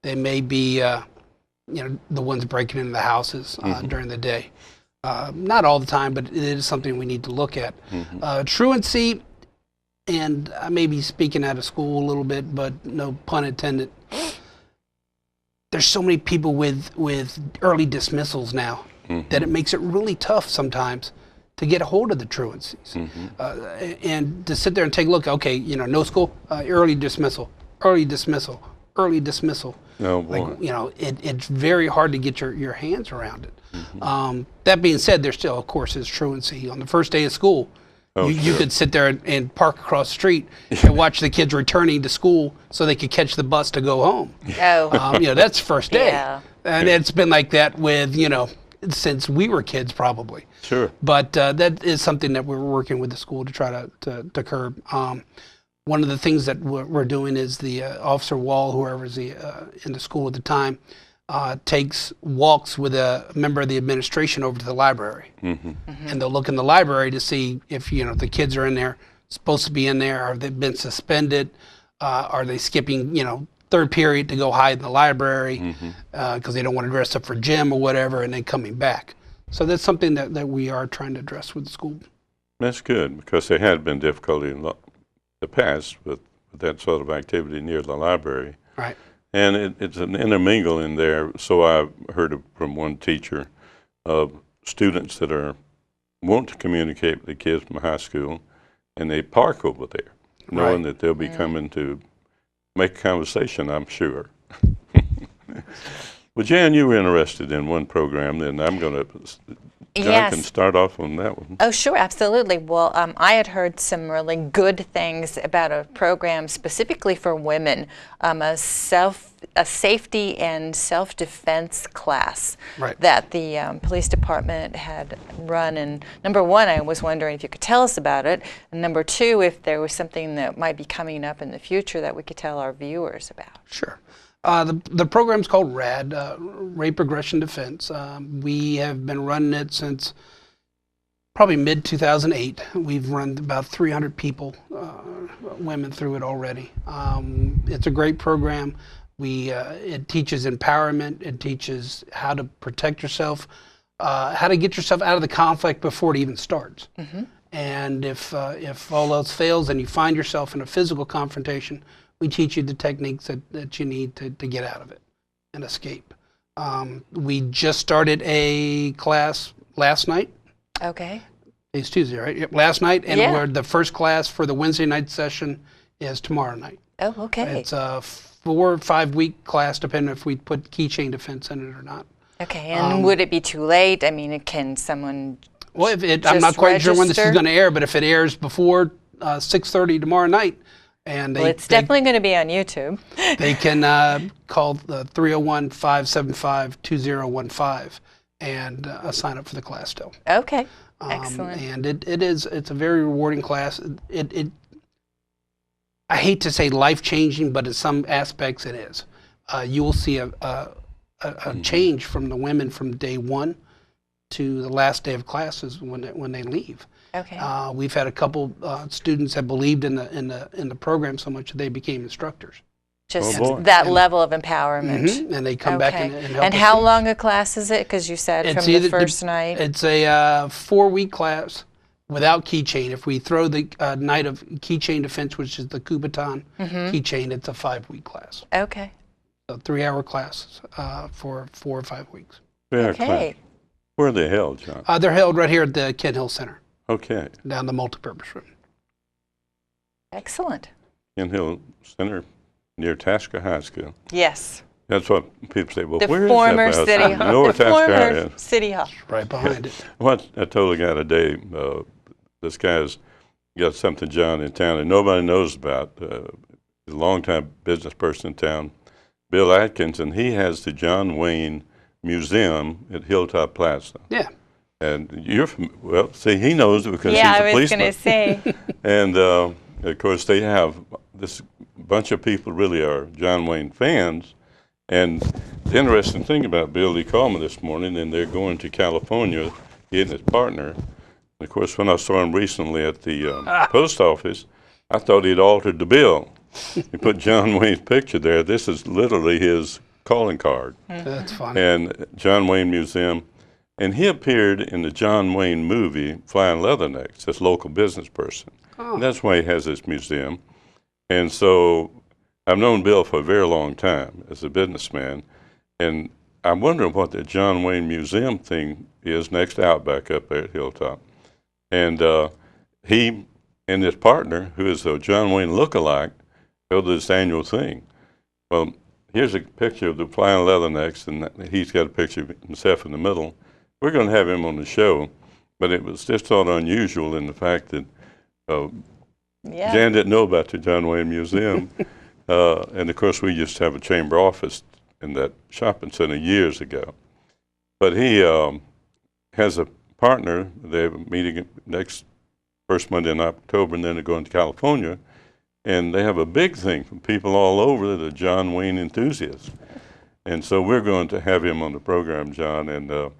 They may be, the ones breaking into the houses during the day. Not all the time, but it is something we need to look at. Truancy, and I may be speaking out of school a little bit, but no pun intended. There's so many people with early dismissals now that it makes it really tough sometimes to get a hold of the truancies. And to sit there and take a look, okay, no school, early dismissal, early dismissal, early dismissal. Oh, boy. Like, it's very hard to get your hands around it. That being said, there still, of course, is truancy. On the first day of school, you could sit there and park across the street and watch the kids returning to school so they could catch the bus to go home. That's first day. Yeah. And it's been like that with, since we were kids probably. Sure. But that is something that we're working with the school to try to curb. One of the things that we're doing is the Officer Wall, whoever's in the school at the time, walks with a member of the administration over to the library. And they'll look in the library to see if the kids are in there, supposed to be in there, or they've been suspended, are they skipping third period to go hide in the library because they don't want to dress up for gym or whatever, and then coming back. So that's something that we are trying to address with the school. That's good, because there had been difficulty in the past with that sort of activity near the library. Right. And it's an intermingling there. So I heard from one teacher of students that want to communicate with the kids from high school, and they park over there, knowing that they'll be coming to make conversation, I'm sure. Well, Jan, you were interested in one program, then I'm going to, John can start off on that one. Oh, sure, absolutely. Well, I had heard some really good things about a program specifically for women, a safety and self-defense class that the police department had run. And number one, I was wondering if you could tell us about it. And number two, if there was something that might be coming up in the future that we could tell our viewers about. Sure. The program's called RAD, Rape Aggression Defense. We have been running it since probably mid-2008. We've run about 300 people, women, through it already. It's a great program. It teaches empowerment. It teaches how to protect yourself, how to get yourself out of the conflict before it even starts. And if all else fails and you find yourself in a physical confrontation, we teach you the techniques that you need to get out of it and escape. We just started a class last night. Okay. It's Tuesday, right? Yep, last night. And the first class for the Wednesday night session is tomorrow night. Oh, okay. It's a 4 or 5 week class, depending if we put keychain defense in it or not. Okay, and would it be too late? I mean, can someone I'm not quite sure when this is going to air, but if it airs before 6:30 tomorrow night, and it's definitely going to be on YouTube. They can call the 301-575-2015 and sign up for the class still. Okay, excellent. And it's a very rewarding class. I hate to say life-changing, but in some aspects it is. You will see a change from the women from day one to the last day of classes when they leave. Okay. We've had a couple students that believed in the program so much that they became instructors. Just that level of empowerment. And they come back and help. And how long a class is it? Because you said from the first night. It's a 4-week class without keychain. If we throw the night of keychain defense, which is the Kubaton keychain, it's a 5-week class. Okay. So 3-hour classes for 4 or 5 weeks. Okay. Where are they held, John? They're held right here at the Kent Hill Center. Okay. Down the multipurpose room. Excellent. Kent Hill Center near Tasca High School. Yes. That's what people say. Well, the where former is that? City Hall. North The Tasca, former City Hall. Right behind it. What I told a guy today, this guy's got something, John, in town that nobody knows about. He's a longtime business person in town, Bill Atkins, and he has the John Wayne Museum at Hilltop Plaza. Yeah. And see, he knows it because he's a policeman. Yeah, I was going to say. And, of course, they have this bunch of people really are John Wayne fans. And the interesting thing about Bill, he called me this morning, and they're going to California, he and his partner. And, of course, when I saw him recently at the post office, I thought he'd altered the bill. He put John Wayne's picture there. This is literally his calling card. That's funny. And John Wayne Museum. And he appeared in the John Wayne movie, Flying Leathernecks, this local business person. Oh. And that's why he has this museum. And so I've known Bill for a very long time as a businessman. And I'm wondering what the John Wayne Museum thing is next to Outback up there at Hilltop. And he and his partner, who is a John Wayne lookalike, go to this annual thing. Well, here's a picture of the Flying Leathernecks, and he's got a picture of himself in the middle. We're going to have him on the show, but it was just sort of unusual in the fact that Jan didn't know about the John Wayne Museum. And of course, we used to have a chamber office in that shopping center years ago. But he has a partner. They're meeting next first Monday in October, and then they're going to California. And they have a big thing from people all over that are John Wayne enthusiasts. And so we're going to have him on the program, John. And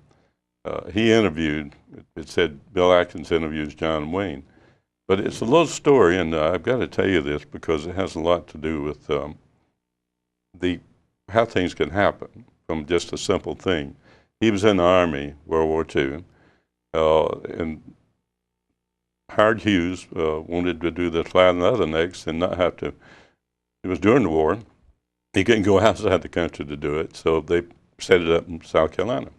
he interviewed, it said Bill Atkins interviews John Wayne. But it's a little story, and I've got to tell you this because it has a lot to do with how things can happen from just a simple thing. He was in the Army, World War II, and Howard Hughes wanted to do the Flying Leathernecks and not have to. It was during the war. He couldn't go outside the country to do it, so they set it up in South Carolina.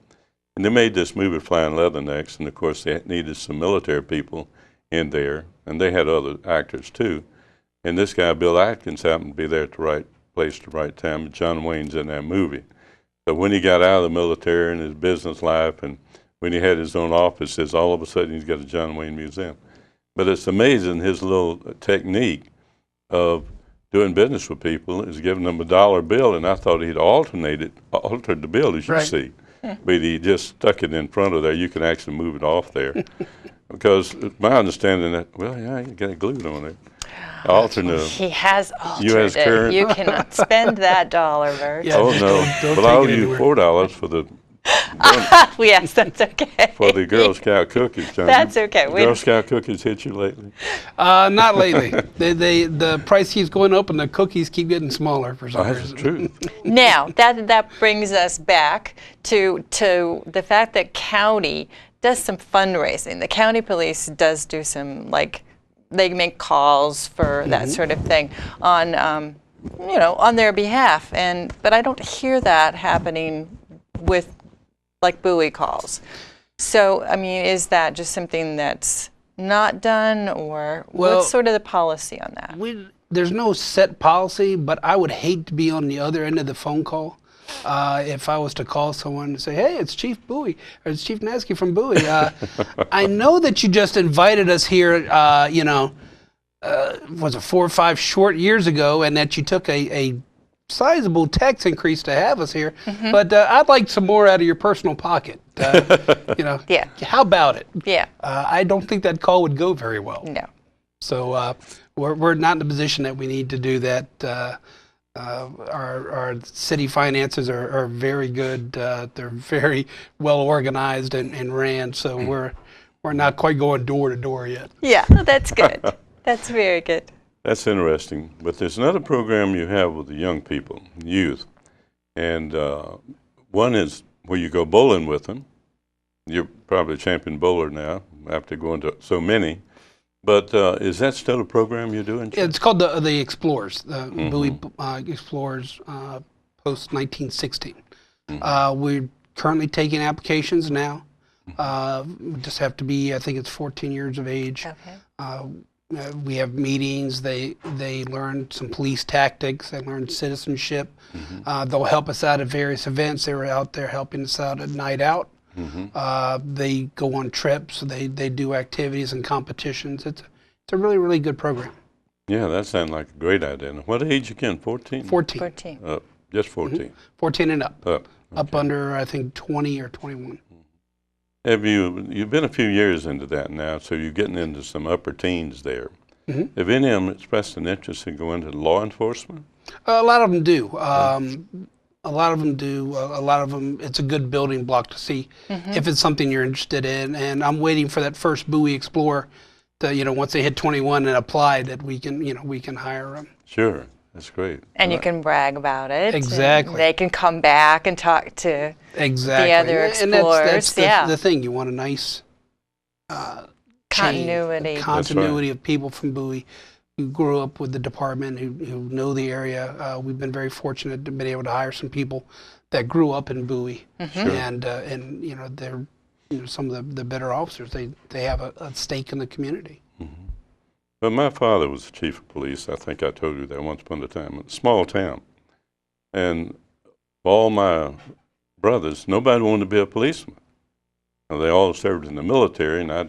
And they made this movie, Flying Leathernecks, and of course they needed some military people in there, and they had other actors too. And this guy, Bill Atkins, happened to be there at the right place at the right time, and John Wayne's in that movie. So when he got out of the military and his business life, and when he had his own offices, all of a sudden he's got a John Wayne Museum. But it's amazing his little technique of doing business with people is giving them a dollar bill, and I thought he'd altered the bill, as you see. But he just stuck it in front of there. You can actually move it off there. Because my understanding that, well, yeah, you got it glued on it. He has altered US it. current. You cannot spend that dollar, Bert. Yeah. Oh, no. Don't Well, I'll take it use anywhere. $4 for the Yes, that's okay. for the Girl Scout cookies, John. That's okay. Girl Scout cookies hit you lately? Not lately. The price keeps going up and the cookies keep getting smaller for some That's reason. true. Now, that brings us back to the fact that county does some fundraising. The county police does do some, like, they make calls for that sort of thing on, on their behalf. But I don't hear that happening with, like, Bowie calls. So, I mean, is that just something that's not done, or Well, what's sort of the policy on that? There's no set policy, but I would hate to be on the other end of the phone call. If I was to call someone and say, hey, it's Chief Bowie, or it's Chief Nesky from Bowie. I know that you just invited us here, was it 4 or 5 short years ago, and that you took a sizable tax increase to have us here, but I'd like some more out of your personal pocket. Yeah. How about it? Yeah. I don't think that call would go very well. No. So we're not in a position that we need to do that. Our city finances are very good. They're very well organized and ran. So we're not quite going door to door yet. Yeah, that's good. That's very good. That's interesting. But there's another program you have with the young people, youth. And one is where you go bowling with them. You're probably a champion bowler now after going to so many. But is that still a program you're doing? It's called the Explorers, the Bowie Explorers post 1916. We're currently taking applications now. We just have to be, I think it's 14 years of age. Okay. We have meetings. They learn some police tactics. They learn citizenship. They'll help us out at various events. They were out there helping us out at Night Out. They go on trips. They do activities and competitions. It's a really, really good program. Yeah, that sounds like a great idea. And what age again? 14? 14. 14. Just 14. 14 and up. Up. Up Okay. under, I think, 20 or 21. You've been a few years into that now, so you're getting into some upper teens there. Have any of them expressed an interest in going to law enforcement? A lot of them do. A lot of them do. A lot of them, it's a good building block to see if it's something you're interested in. And I'm waiting for that first Bowie Explorer to, once they hit 21 and apply, that we can hire them. Sure. That's great. And you can brag about it. Exactly. And they can come back and talk to Exactly. the other And explorers. that's the thing. You want a nice Continuity. continuity of people from Bowie who grew up with the department, who know the area. We've been very fortunate to have been able to hire some people that grew up in Bowie, Mm-hmm. and you know they're some of the better officers. They have a stake in the community. Mm-hmm. But my father was the chief of police. I think I told you that once upon a time. In a small town, and all my brothers, nobody wanted to be a policeman. Now, they all served in the military, and I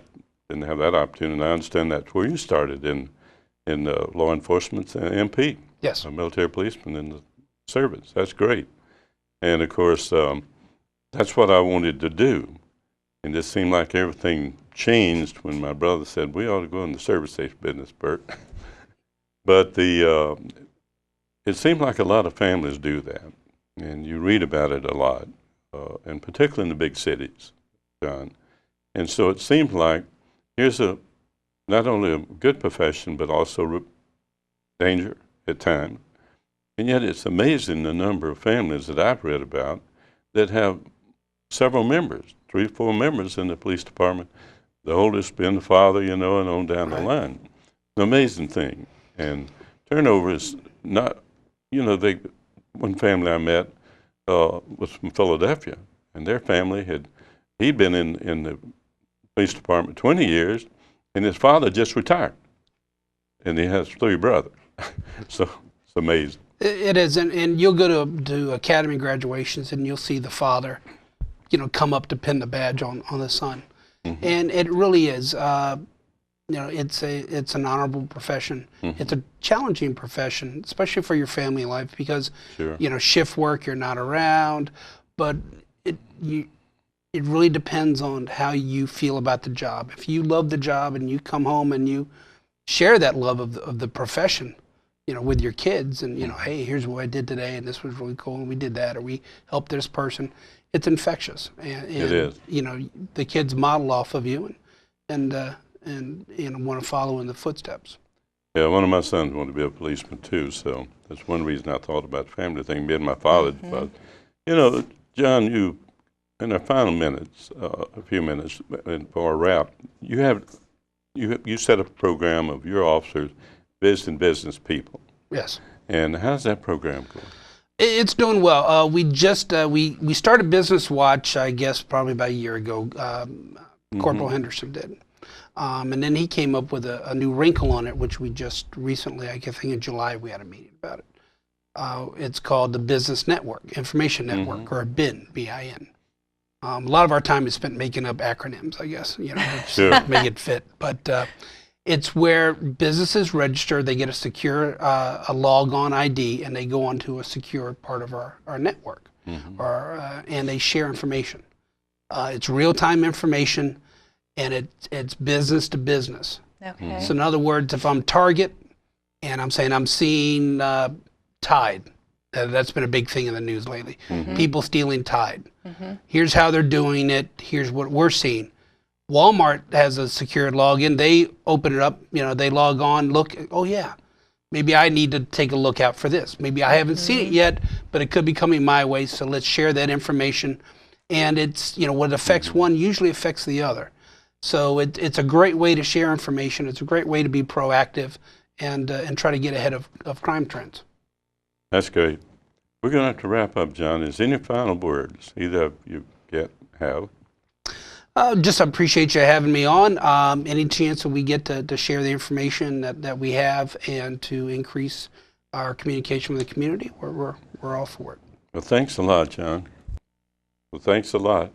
didn't have that opportunity. And I understand that's where you started in law enforcement, MP. Yes. A military policeman in the service. That's great. And of course, that's what I wanted to do. And it seemed like everything changed when my brother said, we ought to go in the service station business, Bert. But it seemed like a lot of families do that. And you read about it a lot, and particularly in the big cities, John. And so it seemed like here's not only a good profession, but also danger at times. And yet it's amazing the number of families that I've read about that have several members, 3 or 4 members in the police department, the oldest being the father, and on down the line. An amazing thing. And turnover is not, one family I met was from Philadelphia, and their family he'd been in the police department 20 years, and his father just retired. And he has 3 brothers. So it's amazing. It is, and you'll go to academy graduations, and you'll see the father, come up to pin the badge on the son, and it really is. It's an honorable profession. It's a challenging profession, especially for your family life, because shift work, you're not around, but it really depends on how you feel about the job. If you love the job and you come home and you share that love of the profession, with your kids, and hey, here's what I did today, and this was really cool, and we did that, or we helped this person. It's infectious, and it is. The kids model off of you, and want to follow in the footsteps. Yeah, one of my sons wanted to be a policeman too, so that's one reason I thought about the family thing, being my father. But John, you in our final minutes, a few minutes for a wrap, you set up a program of your officers visiting business people. Yes. And how's that program going? It's doing well. We just we started Business Watch, I guess, probably about a year ago. Corporal Henderson did, and then he came up with a new wrinkle on it, which we just recently, I think in July, we had a meeting about it. It's called the Business Network, Information Network, or BIN, B-I-N. A lot of our time is spent making up acronyms, I guess, to make it fit. But it's where businesses register, they get a secure, a log-on ID, and they go onto a secure part of our network, and they share information. It's real-time information, and it's business to business. Okay. So in other words, if I'm Target, and I'm saying I'm seeing Tide, that's been a big thing in the news lately. People stealing Tide. Here's how they're doing it. Here's what we're seeing. Walmart has a secured login. They open it up, they log on, look, oh yeah, maybe I need to take a look out for this. Maybe I haven't seen it yet, but it could be coming my way, so let's share that information. And it's, what affects one usually affects the other. So it's a great way to share information. It's a great way to be proactive and try to get ahead of crime trends. That's great. We're going to have to wrap up, John. Is any final words either of you have? Just appreciate you having me on. Any chance that we get to share the information that we have and to increase our communication with the community, we're all for it. Well, thanks a lot, John. Well, thanks a lot.